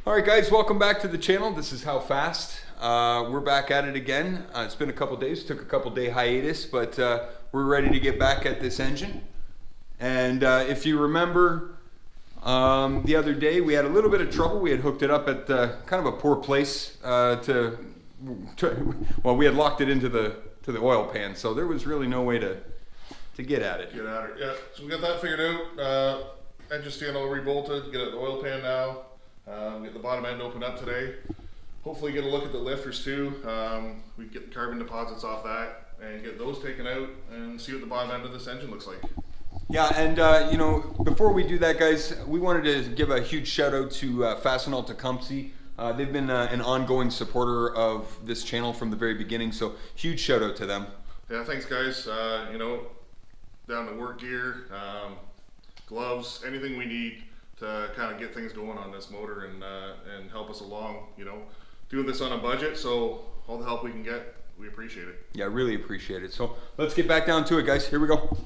Alright guys, welcome back to the channel. This is HowFast. We're back at it again. It's been a couple days, took a couple day hiatus, but we're ready to get back at this engine. And if you remember, the other day we had a little bit of trouble. We had hooked it up at kind of a poor place well, we had locked it into the oil pan, so there was really no way to get at it. Yeah, so we got that figured out. Engine stand all rebolted, get it in the oil pan now. Get the bottom end opened up today. Hopefully get a look at the lifters too. We can get the carbon deposits off that and get those taken out and see what the bottom end of this engine looks like. Yeah, and you know, before we do that, guys, we wanted to give a huge shout out to Fastenal Tecumseh. They've been an ongoing supporter of this channel from the very beginning, so huge shout out to them. Yeah, thanks guys. You know, down to work gear, gloves, anything we need to kind of get things going on this motor and help us along, you know, doing this on a budget, so all the help we can get, we appreciate it. Yeah, really appreciate it. So let's get back down to it, guys. Here we go.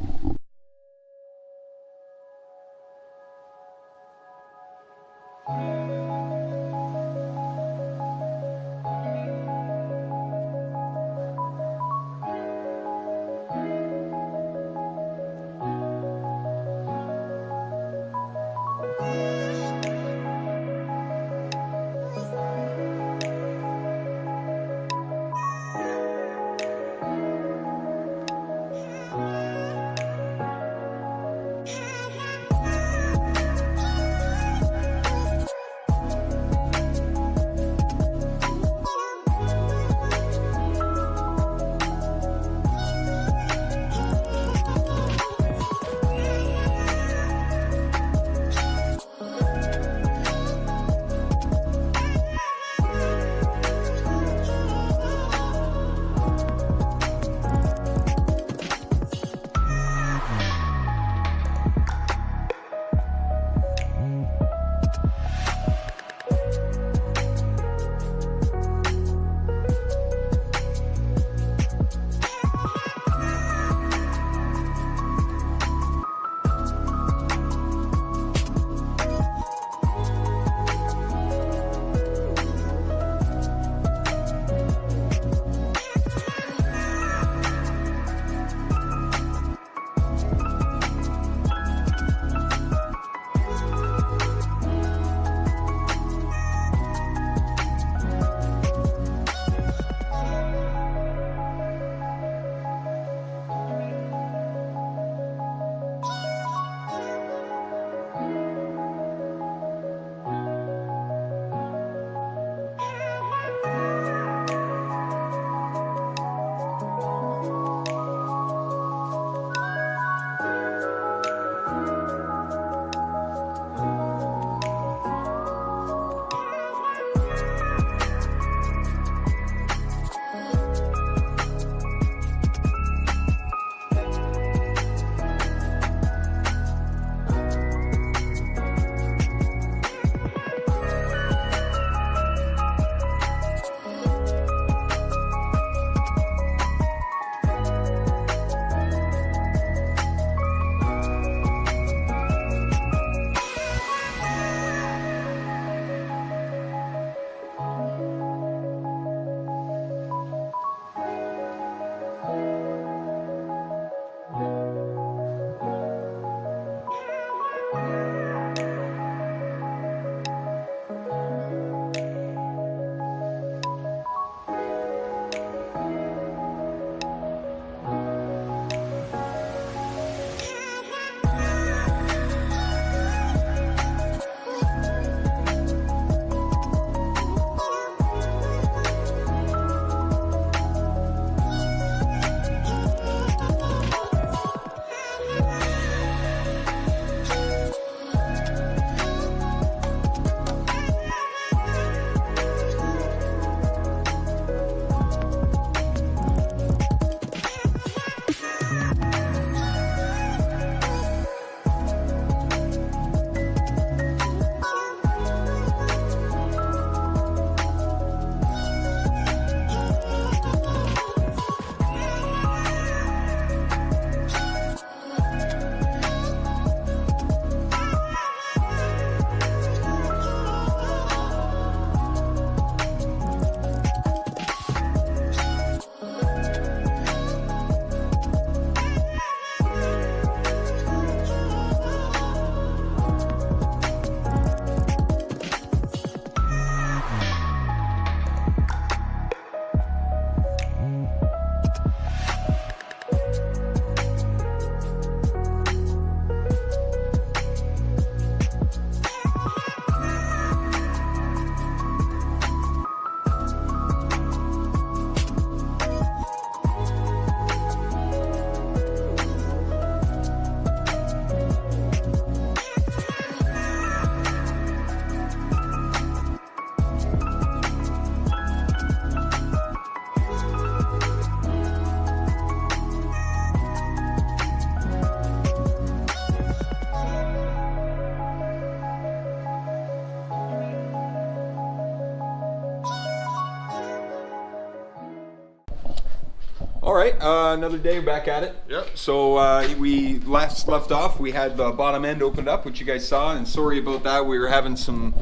All right, another day back at it. Yep. So we last left off. We had the bottom end opened up, which you guys saw, and sorry about that. We're having some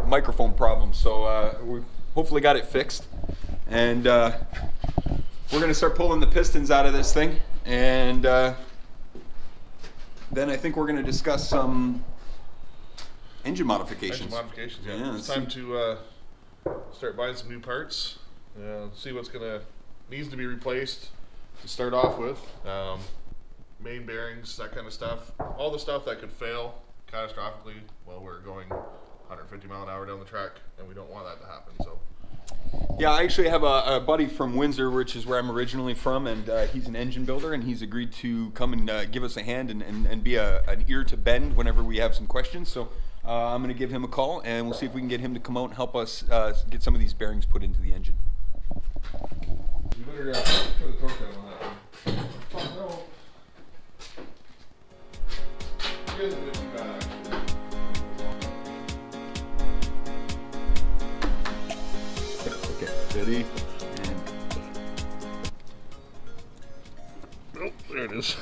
microphone problems, so we hopefully got it fixed. And we're gonna start pulling the pistons out of this thing, and then I think we're gonna discuss some engine modifications. Yeah. It's time to start buying some new parts. See what's needs to be replaced to start off with. Main bearings, that kind of stuff. All the stuff that could fail catastrophically while we're going 150 mile an hour down the track, and we don't want that to happen. So. Yeah, I actually have a buddy from Windsor, which is where I'm originally from, and he's an engine builder, and he's agreed to come and give us a hand and be an ear to bend whenever we have some questions. So I'm going to give him a call, and we'll see if we can get him to come out and help us get some of these bearings put into the engine. You better put the torque down on that one. Oh, no. You guys have been too bad, actually. Okay, ready? And Oh, there it is.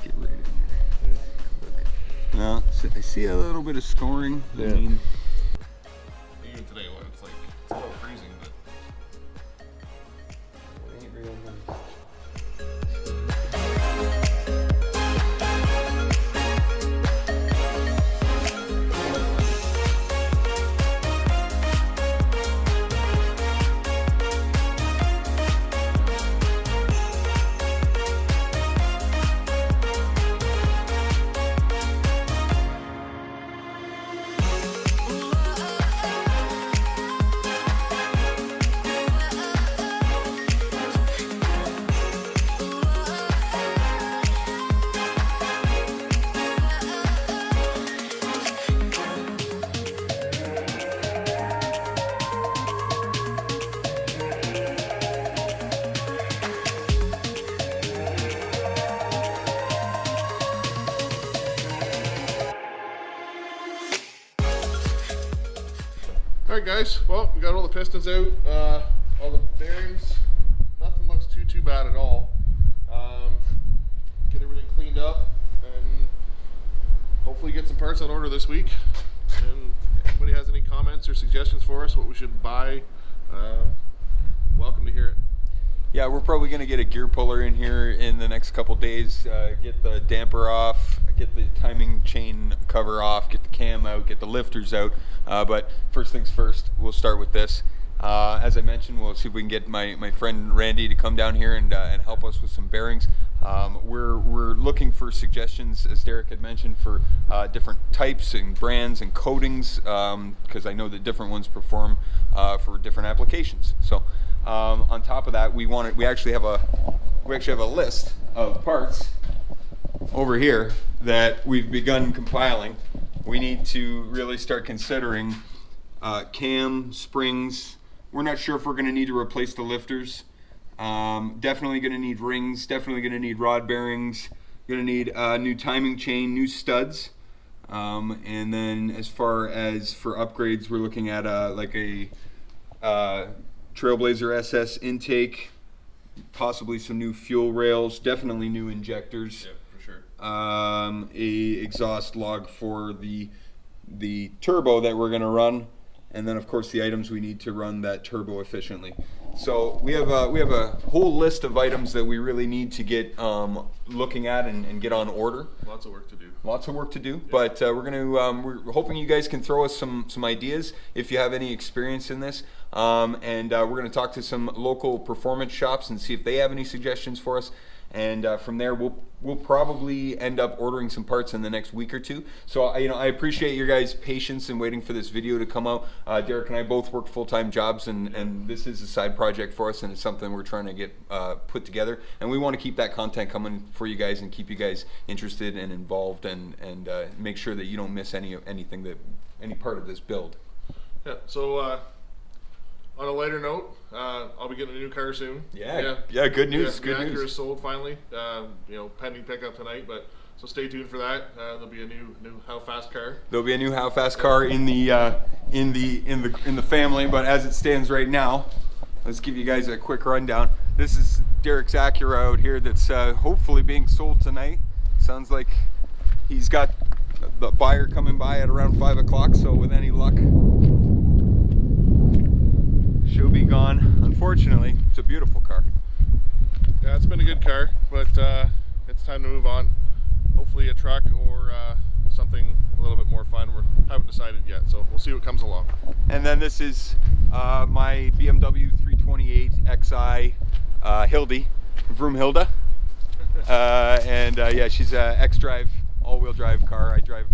get right in here. Well, so I see a little bit of scoring. Yeah. I mean, Even today, it's like it's a little freezing, but it ain't real nice. Alright guys, well, we got all the pistons out, all the bearings, nothing looks too bad at all. Get everything cleaned up and hopefully get some parts on order this week. And if anybody has any comments or suggestions for us, what we should buy, welcome to hear it. Yeah, we're probably going to get a gear puller in here in the next couple days, get the damper off, get the timing chain cover off, get the cam out, get the lifters out. But first things first, we'll start with this. As I mentioned, we'll see if we can get my friend Randy to come down here and help us with some bearings. We're looking for suggestions, as Derek had mentioned, for different types and brands and coatings, because I know that different ones perform for different applications. So on top of that, we actually have a list of parts over here that we've begun compiling. We need to really start considering cam, springs. We're not sure if we're going to need to replace the lifters. Definitely going to need rings, definitely going to need rod bearings, going to need new timing chain, new studs. And then as far as for upgrades, we're looking at like a Trailblazer SS intake, possibly some new fuel rails, definitely new injectors. Yeah, for sure. A exhaust log for the turbo that we're going to run, and then of course the items we need to run that turbo efficiently. So we have a whole list of items that we really need to get looking at and get on order. Lots of work to do. Lots of work to do, but we're hoping you guys can throw us some ideas if you have any experience in this, and we're going to talk to some local performance shops and see if they have any suggestions for us. And from there, we'll probably end up ordering some parts in the next week or two. So I appreciate your guys' patience in waiting for this video to come out. Derek and I both work full-time jobs, and this is a side project for us, and it's something we're trying to get put together. And we want to keep that content coming for you guys and keep you guys interested and involved, and make sure that you don't miss any part of this build. Yeah. So. On a lighter note, I'll be getting a new car soon. Yeah. Good news. Yeah, Good the Acura news. is sold finally. Pending pickup tonight, but So stay tuned for that. There'll be a new HowFast car. There'll be a new HowFast car in the family, but as it stands right now, let's give you guys a quick rundown. This is Derek's Acura out here that's hopefully being sold tonight. Sounds like he's got the buyer coming by at around 5 o'clock, so with any luck, she'll be gone. Unfortunately, it's a beautiful car. Yeah, it's been a good car, but it's time to move on. Hopefully a truck or something a little bit more fun. We haven't decided yet, so we'll see what comes along. And then this is my BMW 328 Xi Hildy, Vroom Hilda. Yeah, she's a X-Drive, all-wheel drive car. I drive,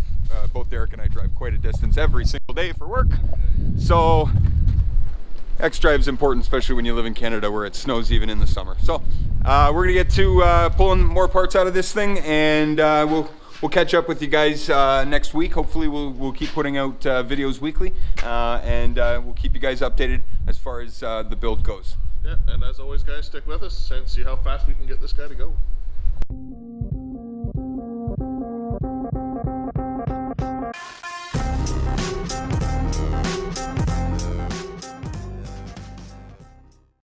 both Derek and I drive quite a distance every single day for work. So X-Drive is important, especially when you live in Canada where it snows even in the summer. So we're gonna get to pulling more parts out of this thing, and we'll catch up with you guys next week. Hopefully we'll keep putting out videos weekly, and we'll keep you guys updated as far as the build goes. Yeah, and as always, guys, stick with us and see how fast we can get this guy to go.